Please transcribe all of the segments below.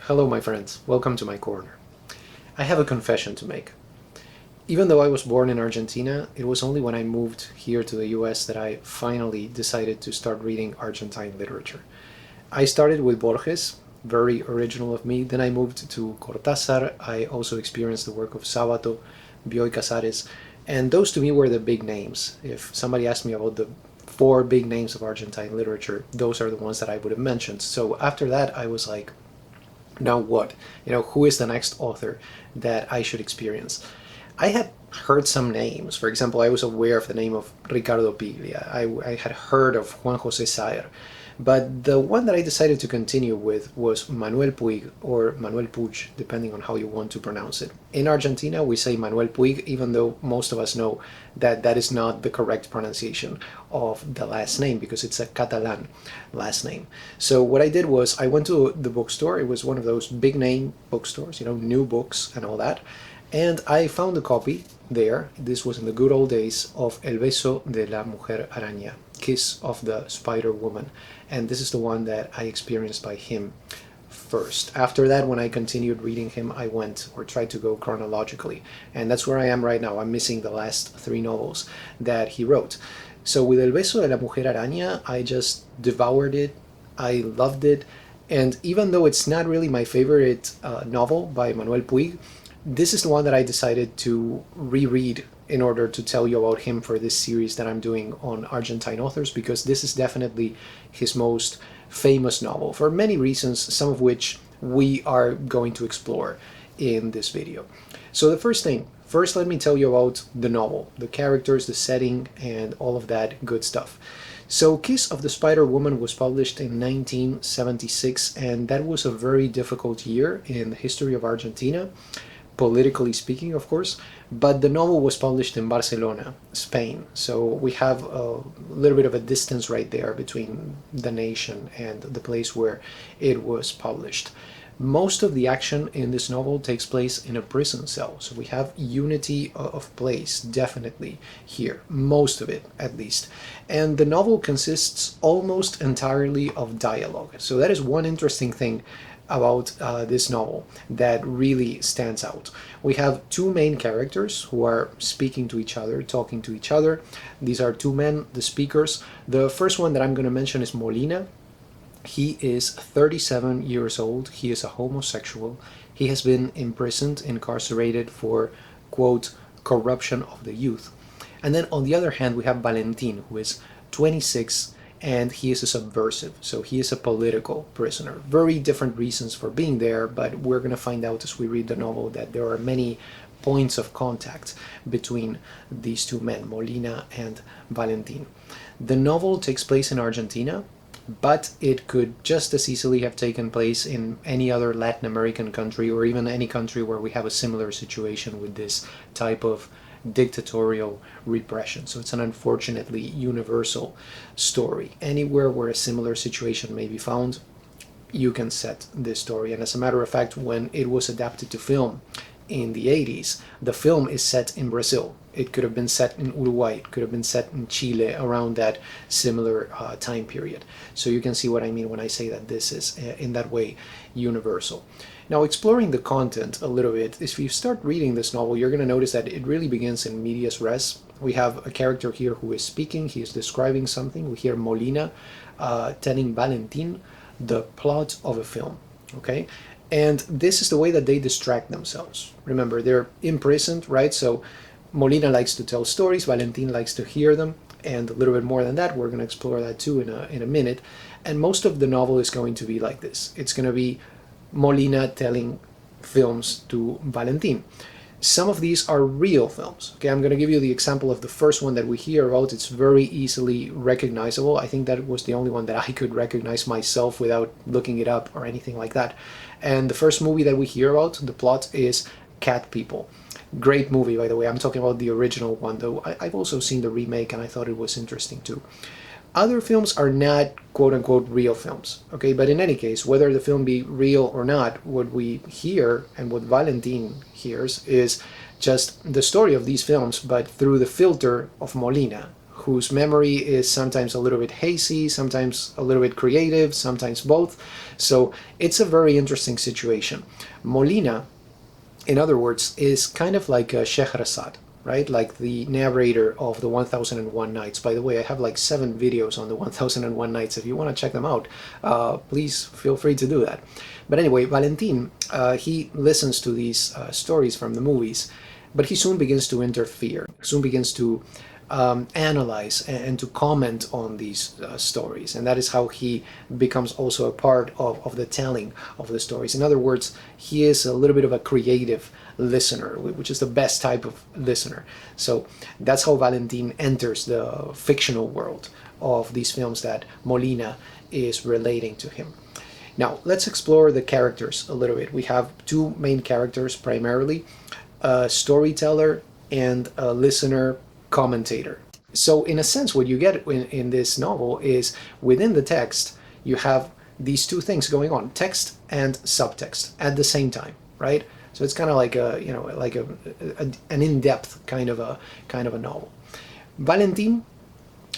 Hello my friends, welcome to my corner. I have a confession to make. Even though I was born in Argentina, it was only when I moved here to the US that I finally decided to start reading Argentine literature. I started with Borges, very original of me, then I moved to Cortázar. I also experienced the work of Sábato, Bioy Casares, and those to me were the big names. If somebody asked me about the four big names of Argentine literature, those are the ones that I would have mentioned. So after that I was like, now what? Who is the next author that I should experience? I had heard some names. For example, I was aware of the name of Ricardo Piglia. I had heard of Juan José Saer. But the one that I decided to continue with was Manuel Puig, or Manuel Puig, depending on how you want to pronounce it. In Argentina, we say Manuel Puig, even though most of us know that that is not the correct pronunciation of the last name, because it's a Catalan last name. So what I did was I went to the bookstore. It was one of those big name bookstores, new books and all that. And I found a copy there. This was in the good old days of El beso de la mujer araña, Kiss of the Spider Woman. And this is the one that I experienced by him first. After that, when I continued reading him, I went or tried to go chronologically. And that's where I am right now. I'm missing the last three novels that he wrote. So with El beso de la mujer araña, I just devoured it. I loved it. And even though it's not really my favorite novel by Manuel Puig, this is the one that I decided to reread in order to tell you about him for this series that I'm doing on Argentine authors, because this is definitely his most famous novel for many reasons, some of which we are going to explore in this video. So the first let me tell you about the novel, the characters, the setting, and all of that good stuff. So Kiss of the Spider Woman was published in 1976, and that was a very difficult year in the history of Argentina, politically speaking, of course, but the novel was published in Barcelona, Spain. So we have a little bit of a distance right there between the nation and the place where it was published. Most of the action in this novel takes place in a prison cell. So we have unity of place, definitely here, most of it at least. And the novel consists almost entirely of dialogue. So that is one interesting thing about this novel that really stands out. We have two main characters who are speaking to each other, talking to each other. These are two men, the speakers. The first one that I'm going to mention is Molina. He is 37 years old. He is a homosexual. He has been imprisoned, incarcerated for, quote, corruption of the youth. And then on the other hand, we have Valentín, who is 26, and he is a subversive, so he is a political prisoner. Very different reasons for being there, but we're going to find out as we read the novel that there are many points of contact between these two men, Molina and Valentín. The novel takes place in Argentina, but it could just as easily have taken place in any other Latin American country, or even any country where we have a similar situation with this type of dictatorial repression. So it's an unfortunately universal story. Anywhere where a similar situation may be found, you can set this story. And as a matter of fact, when it was adapted to film in the 80s, the film is set in Brazil. It could have been set in Uruguay, it could have been set in Chile around that similar time period. So you can see what I mean when I say that this is in that way universal. Now, exploring the content a little bit, if you start reading this novel, you're going to notice that it really begins in medias res. We have a character here who is speaking, he is describing something. We hear Molina telling Valentín the plot of a film, okay? And this is the way that they distract themselves. Remember, they're imprisoned, right? So Molina likes to tell stories, Valentín likes to hear them, and a little bit more than that. We're going to explore that too in a minute. And most of the novel is going to be like this. It's going to be Molina telling films to Valentín. Some of these are real films. Okay, I'm going to give you the example of the first one that we hear about. It's very easily recognizable. I think that was the only one that I could recognize myself without looking it up or anything like that. And the first movie that we hear about, the plot is Cat People. Great movie, by the way. I'm talking about the original one, though. I've also seen the remake, and I thought it was interesting too. Other films are not quote-unquote real films, okay? But in any case, whether the film be real or not, what we hear and what Valentín hears is just the story of these films, but through the filter of Molina, whose memory is sometimes a little bit hazy, sometimes a little bit creative, sometimes both. So it's a very interesting situation. Molina, in other words, is kind of like a Scheherazade, right? Like the narrator of the 1001 Nights. By the way, I have like 7 videos on the 1001 Nights. If you want to check them out, please feel free to do that. But anyway, Valentin, he listens to these stories from the movies, but he soon begins to interfere, soon begins to analyze and to comment on these stories. And that is how he becomes also a part of the telling of the stories. In other words, he is a little bit of a creative listener, which is the best type of listener. So that's how Valentin enters the fictional world of these films that Molina is relating to him. Now, let's explore the characters a little bit. We have 2 main characters primarily, a storyteller and a listener commentator. So in a sense, what you get in this novel is within the text, you have these 2 things going on, text and subtext at the same time, right? So it's kind of like an in-depth kind of a novel. Valentin,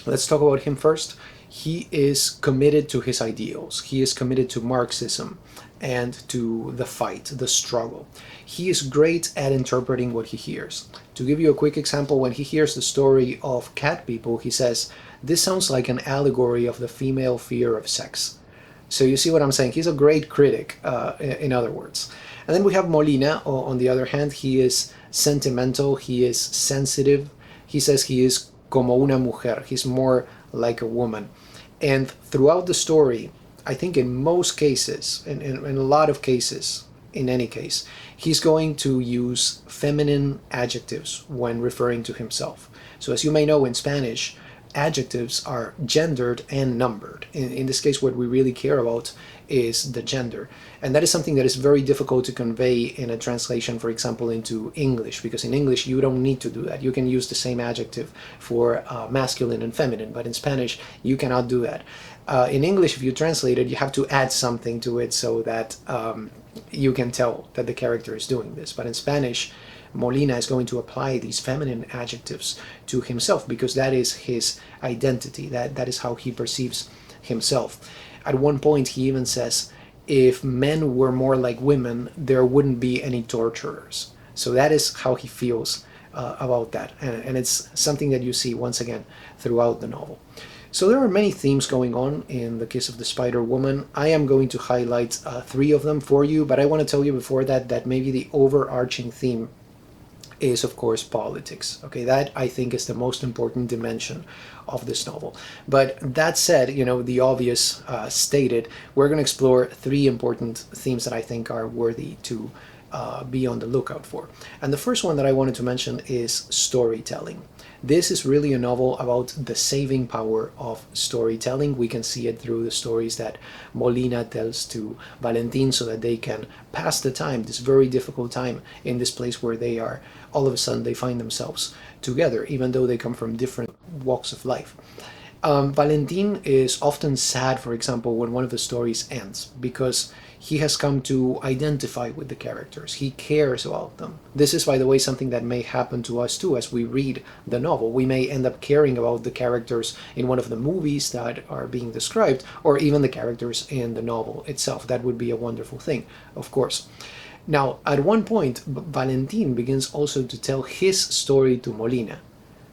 let's talk about him first. He is committed to his ideals. He is committed to Marxism and to the fight, the struggle. He is great at interpreting what he hears. To give you a quick example, when he hears the story of cat people, he says, "This sounds like an allegory of the female fear of sex." So you see what I'm saying? He's a great critic, in other words. And then we have Molina, on the other hand. He is sentimental, he is sensitive. He says he is como una mujer. He's more like a woman. And throughout the story, I think in most cases, in a lot of cases, in any case, he's going to use feminine adjectives when referring to himself. So as you may know, in Spanish, adjectives are gendered and numbered. In this case, what we really care about is the gender. And that is something that is very difficult to convey in a translation, for example, into English, because in English you don't need to do that. You can use the same adjective for masculine and feminine, but in Spanish you cannot do that. In English, if you translate it, you have to add something to it so that you can tell that the character is doing this. But in Spanish, Molina is going to apply these feminine adjectives to himself because that is his identity. That is how he perceives himself. At one point, he even says, if men were more like women, there wouldn't be any torturers. So that is how he feels about that. And it's something that you see once again throughout the novel. So there are many themes going on in The Kiss of the Spider Woman. I am going to highlight 3 of them for you, but I want to tell you before that maybe the overarching theme is, of course, politics. Okay, that I think is the most important dimension of this novel. But that said, the obvious stated, we're going to explore 3 important themes that I think are worthy to be on the lookout for. And the first one that I wanted to mention is storytelling. This is really a novel about the saving power of storytelling. We can see it through the stories that Molina tells to Valentin so that they can pass the time, this very difficult time in this place where they are, all of a sudden they find themselves together, even though they come from different walks of life. Valentin is often sad, for example, when one of the stories ends, because he has come to identify with the characters. He cares about them. This is, by the way, something that may happen to us too as we read the novel. We may end up caring about the characters in one of the movies that are being described, or even the characters in the novel itself. That would be a wonderful thing, of course. Now, at one point, Valentin begins also to tell his story to Molina.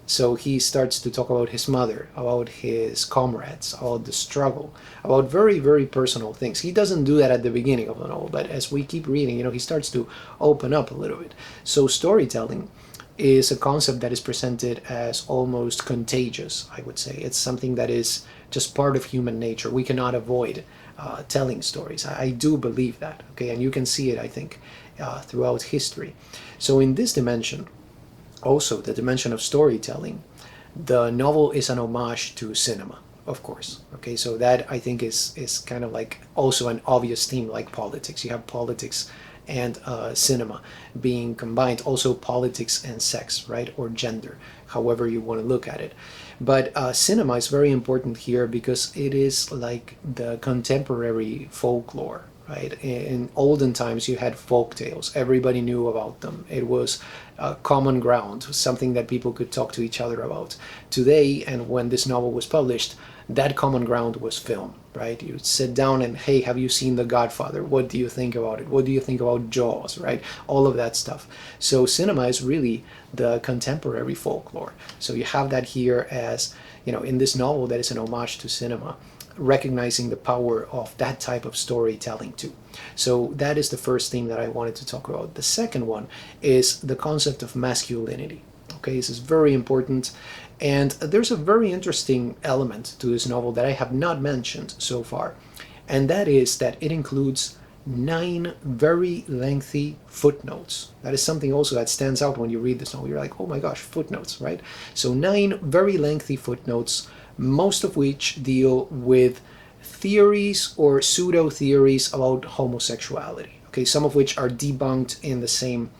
So he starts to talk about his mother, about his comrades, about the struggle, about very, very personal things. He doesn't do that at the beginning of the novel, but as we keep reading, he starts to open up a little bit. So storytelling is a concept that is presented as almost contagious, I would say. It's something that is just part of human nature. We cannot avoid telling stories. I do believe that, okay? And you can see it, I think, throughout history. So in this dimension, also the dimension of storytelling, the novel is an homage to cinema, of course. Okay, so that I think is kind of like also an obvious theme, like politics. You have politics and cinema being combined, also politics and sex, right, or gender, however you want to look at it. But cinema is very important here because it is like the contemporary folklore, right? In olden times, you had folk tales. Everybody knew about them. It was common ground, something that people could talk to each other about. Today, and when this novel was published, that common ground was film, right? You sit down and, hey, have you seen The Godfather? What do you think about it? What do you think about Jaws, right? All of that stuff. So cinema is really the contemporary folklore. So you have that here as, in this novel that is an homage to cinema, recognizing the power of that type of storytelling too. So that is the first theme that I wanted to talk about. The second one is the concept of masculinity. Okay, this is very important. And there's a very interesting element to this novel that I have not mentioned so far. And that is that it includes 9 very lengthy footnotes. That is something also that stands out when you read this novel. You're like, oh my gosh, footnotes, right? So 9 very lengthy footnotes, most of which deal with theories or pseudo-theories about homosexuality. Okay, some of which are debunked in the same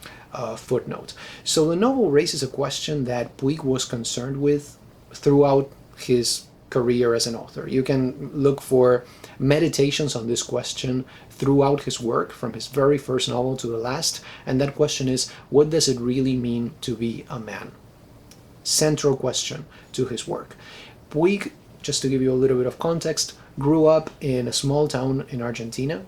footnote. So the novel raises a question that Puig was concerned with throughout his career as an author. You can look for meditations on this question throughout his work, from his very first novel to the last, and that question is, what does it really mean to be a man? Central question to his work. Puig, just to give you a little bit of context, grew up in a small town in Argentina,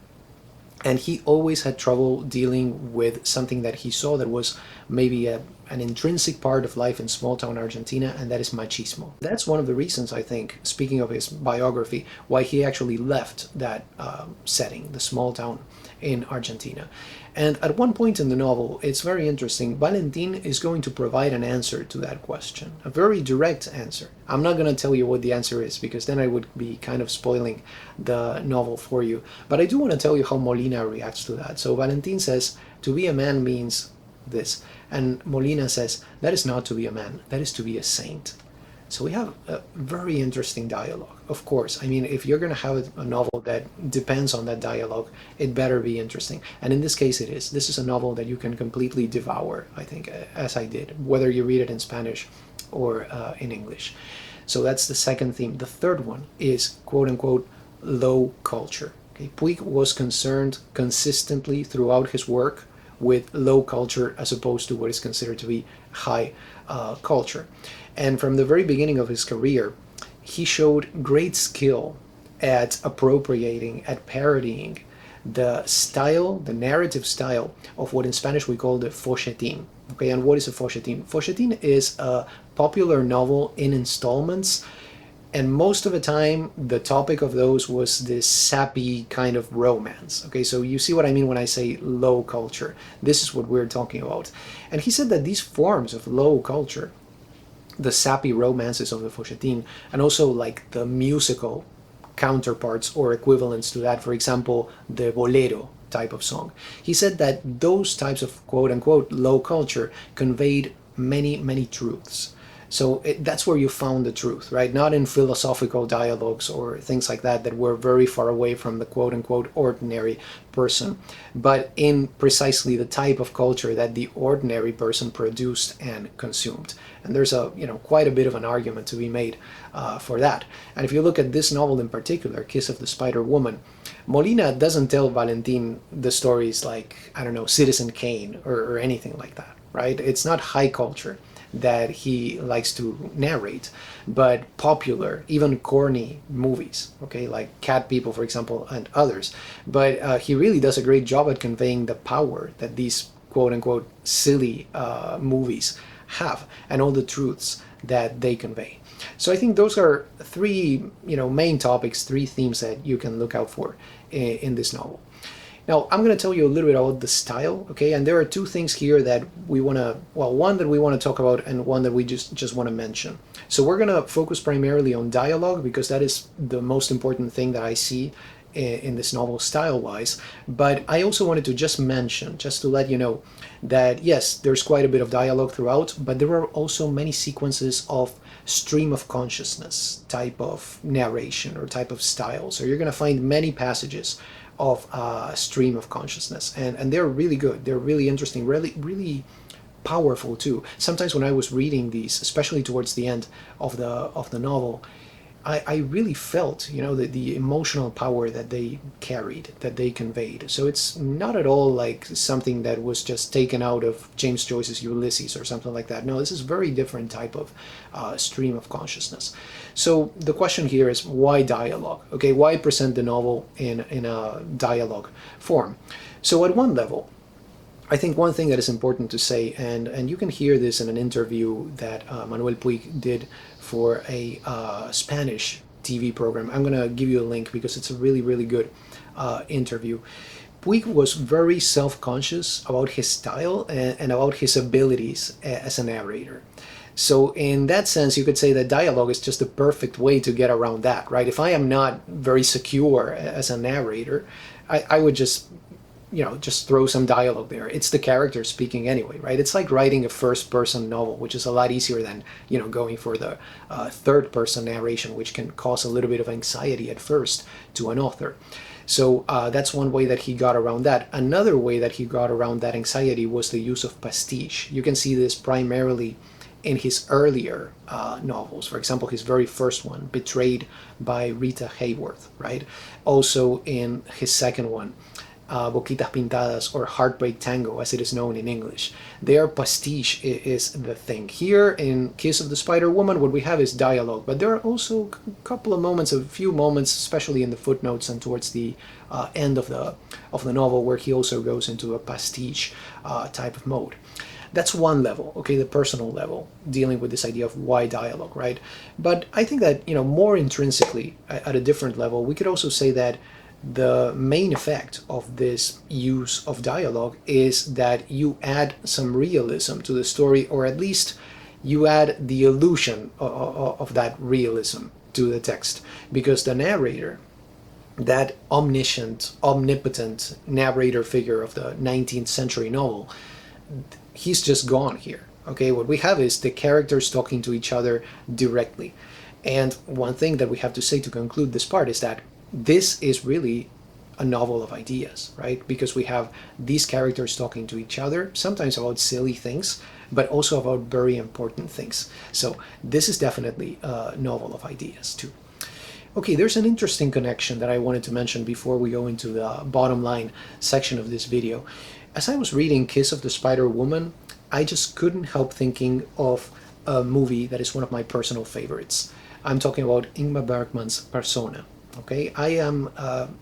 and he always had trouble dealing with something that he saw that was maybe an intrinsic part of life in small town Argentina, and that is machismo. That's one of the reasons, I think, speaking of his biography, why he actually left that setting, the small town in Argentina. And at one point in the novel, it's very interesting, Valentín is going to provide an answer to that question, a very direct answer. I'm not going to tell you what the answer is, because then I would be kind of spoiling the novel for you. But I do want to tell you how Molina reacts to that. So Valentín says, to be a man means this. And Molina says, that is not to be a man, that is to be a saint. So we have a very interesting dialogue. Of course, I mean, if you're going to have a novel that depends on that dialogue, it better be interesting. And in this case, it is. This is a novel that you can completely devour, I think, as I did, whether you read it in Spanish or in English. So that's the second theme. The third one is, quote unquote, low culture. Okay? Puig was concerned consistently throughout his work with low culture as opposed to what is considered to be high culture. And from the very beginning of his career, he showed great skill at appropriating, at parodying the style, the narrative style of what in Spanish we call the folletín. Okay, and what is a folletín? Folletín is a popular novel in installments, and most of the time the topic of those was this sappy kind of romance. Okay, so you see what I mean when I say low culture. This is what we're talking about. And he said that these forms of low culture, the sappy romances of the folletín, and also like the musical counterparts or equivalents to that, for example, the bolero type of song. He said that those types of quote-unquote low culture conveyed many, many truths. So that's where you found the truth, right? Not in philosophical dialogues or things like that that were very far away from the quote-unquote ordinary person, but in precisely the type of culture that the ordinary person produced and consumed. And there's quite a bit of an argument to be made for that. And if you look at this novel in particular, Kiss of the Spider Woman, Molina doesn't tell Valentín the stories like, I don't know, Citizen Kane or anything like that, right? It's not high culture that he likes to narrate, but popular, even corny movies, okay, like Cat People, for example, and others. But he really does a great job at conveying the power that these quote-unquote silly movies have, and all the truths that they convey. So I think those are 3 main topics, 3 themes that you can look out for in this novel. Now, I'm going to tell you a little bit about the style, okay? And there are 2 things here that we want to, one that we want to talk about and one that we just want to mention. So we're going to focus primarily on dialogue because that is the most important thing that I see in this novel style-wise. But I also wanted to just mention, just to let you know, that yes, there's quite a bit of dialogue throughout, but there are also many sequences of stream of consciousness type of narration or type of style. So you're going to find many passages of stream of consciousness, and they're really good. They're really interesting, really powerful too. Sometimes when I was reading these, especially towards the end of the novel, I really felt, the emotional power that they carried, that they conveyed. So it's not at all like something that was just taken out of James Joyce's Ulysses or something like that. No, this is a very different type of stream of consciousness. So the question here is, why dialogue? Okay, why present the novel in a dialogue form? So at one level, I think one thing that is important to say, and you can hear this in an interview that Manuel Puig did for a Spanish TV program. I'm going to give you a link because it's a really, really good interview. Puig was very self-conscious about his style and about his abilities as a narrator. So in that sense, you could say that dialogue is just the perfect way to get around that, right? If I am not very secure as a narrator, I would just just throw some dialogue there. It's the character speaking anyway, right? It's like writing a first-person novel, which is a lot easier than, going for the third-person narration, which can cause a little bit of anxiety at first to an author. So that's one way that he got around that. Another way that he got around that anxiety was the use of pastiche. You can see this primarily in his earlier novels. For example, his very first one, Betrayed by Rita Hayworth, right? Also in his second one, Boquitas Pintadas, or Heartbreak Tango, as it is known in English. There, pastiche is the thing. Here, in Kiss of the Spider Woman, what we have is dialogue, but there are also a couple of moments, a few moments, especially in the footnotes and towards the end of the novel, where he also goes into a pastiche type of mode. That's one level, okay, the personal level, dealing with this idea of why dialogue, right? But I think that, more intrinsically, at a different level, we could also say that the main effect of this use of dialogue is that you add some realism to the story, or at least you add the illusion of that realism to the text, because the narrator, that omniscient, omnipotent narrator figure of the 19th century novel, he's just gone here. Okay, what we have is the characters talking to each other directly. And one thing that we have to say to conclude this part is that this is really a novel of ideas, right? Because we have these characters talking to each other, sometimes about silly things, but also about very important things. So this is definitely a novel of ideas too. Okay, there's an interesting connection that I wanted to mention before we go into the bottom line section of this video. As I was reading Kiss of the Spider Woman, I just couldn't help thinking of a movie that is one of my personal favorites. I'm talking about Ingmar Bergman's Persona. Okay, I am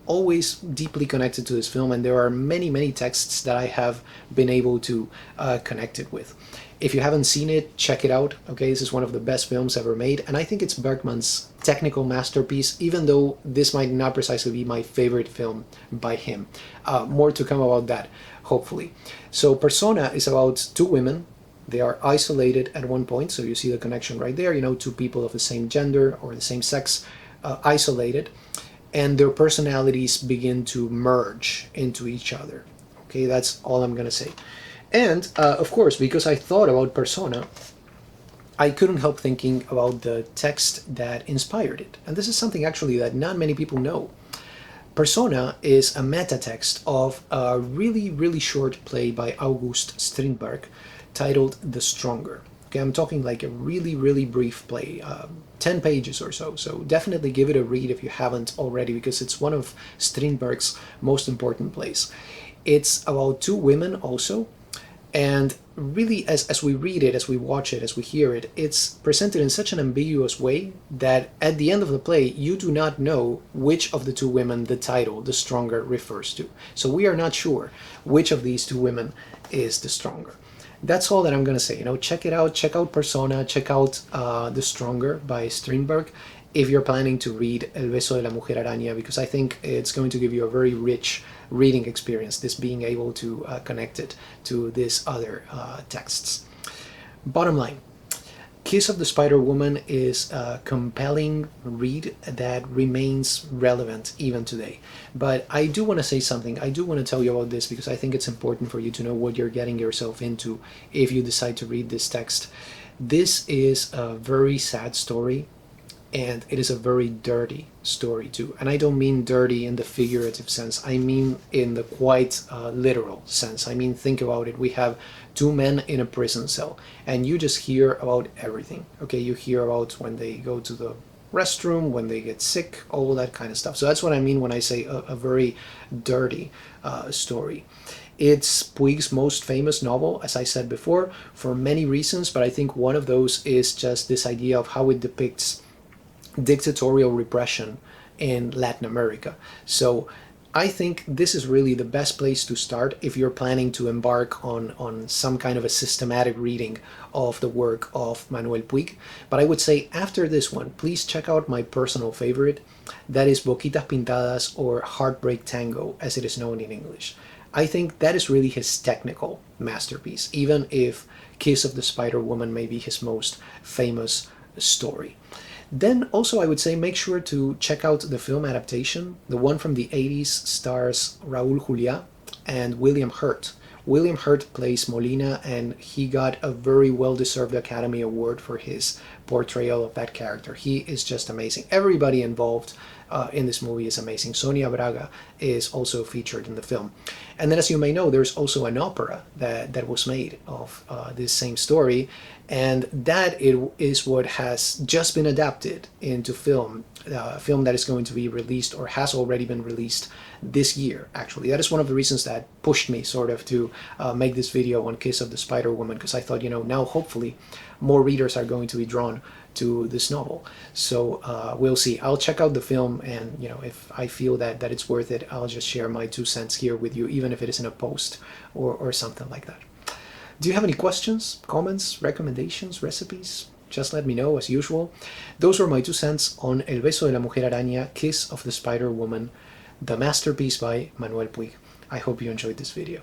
always deeply connected to this film, and there are many, many texts that I have been able to connect it with. If you haven't seen it, check it out. Okay, this is one of the best films ever made, and I think it's Bergman's technical masterpiece, even though this might not precisely be my favorite film by him. More to come about that, hopefully. So Persona is about two women. They are isolated at one point, so you see the connection right there, two people of the same gender or the same sex, isolated, and their personalities begin to merge into each other. Okay, that's all I'm gonna say. And of course, because I thought about Persona, I couldn't help thinking about the text that inspired it. And this is something actually that not many people know. Persona is a meta text of a really, really short play by August Strindberg titled The Stronger. Okay, I'm talking like a really, really brief play, 10 pages or so. So definitely give it a read if you haven't already, because it's one of Strindberg's most important plays. It's about two women also, and really as we read it, as we watch it, as we hear it, it's presented in such an ambiguous way that at the end of the play, you do not know which of the two women the title, The Stronger, refers to. So we are not sure which of these two women is the stronger. That's all that I'm gonna say. Check it out. Check out Persona. Check out The Stronger by Strindberg if you're planning to read El Beso de la Mujer Araña, because I think it's going to give you a very rich reading experience, this being able to connect it to these other texts. Bottom line, Kiss of the Spider Woman is a compelling read that remains relevant even today. But I do want to say something. I do want to tell you about this because I think it's important for you to know what you're getting yourself into if you decide to read this text. This is a very sad story, and it is a very dirty story too. And I don't mean dirty in the figurative sense. I mean in the quite literal sense. I mean, think about it. We have two men in a prison cell, and you just hear about everything. Okay, you hear about when they go to the restroom, when they get sick, all that kind of stuff. So that's what I mean when I say a very dirty story. It's Puig's most famous novel, as I said before, for many reasons, but I think one of those is just this idea of how it depicts dictatorial repression in Latin America. So I think this is really the best place to start if you're planning to embark on some kind of a systematic reading of the work of Manuel Puig. But I would say after this one, please check out my personal favorite, that is Boquitas Pintadas, or Heartbreak Tango, as it is known in English. I think that is really his technical masterpiece, even if Kiss of the Spider Woman may be his most famous story. Then also I would say make sure to check out the film adaptation. The one from the 80s stars Raúl Juliá and William Hurt. William Hurt plays Molina, and he got a very well-deserved Academy Award for his portrayal of that character. He is just amazing. Everybody involved in this movie is amazing. Sonia Braga is also featured in the film. And then, as you may know, there's also an opera that was made of this same story, and that is what has just been adapted into film, a film that is going to be released, or has already been released this year, actually. That is one of the reasons that pushed me sort of to make this video on Kiss of the Spider Woman, because I thought, now hopefully more readers are going to be drawn to this novel. So we'll see. I'll check out the film, and if I feel that it's worth it, I'll just share my 2 cents here with you, even if it is in a post or something like that. Do you have any questions, comments, recommendations, recipes? Just let me know, as usual. Those were my 2 cents on El Beso de la Mujer Araña, Kiss of the Spider Woman, the masterpiece by Manuel Puig. I hope you enjoyed this video.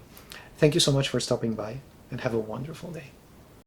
Thank you so much for stopping by, and have a wonderful day.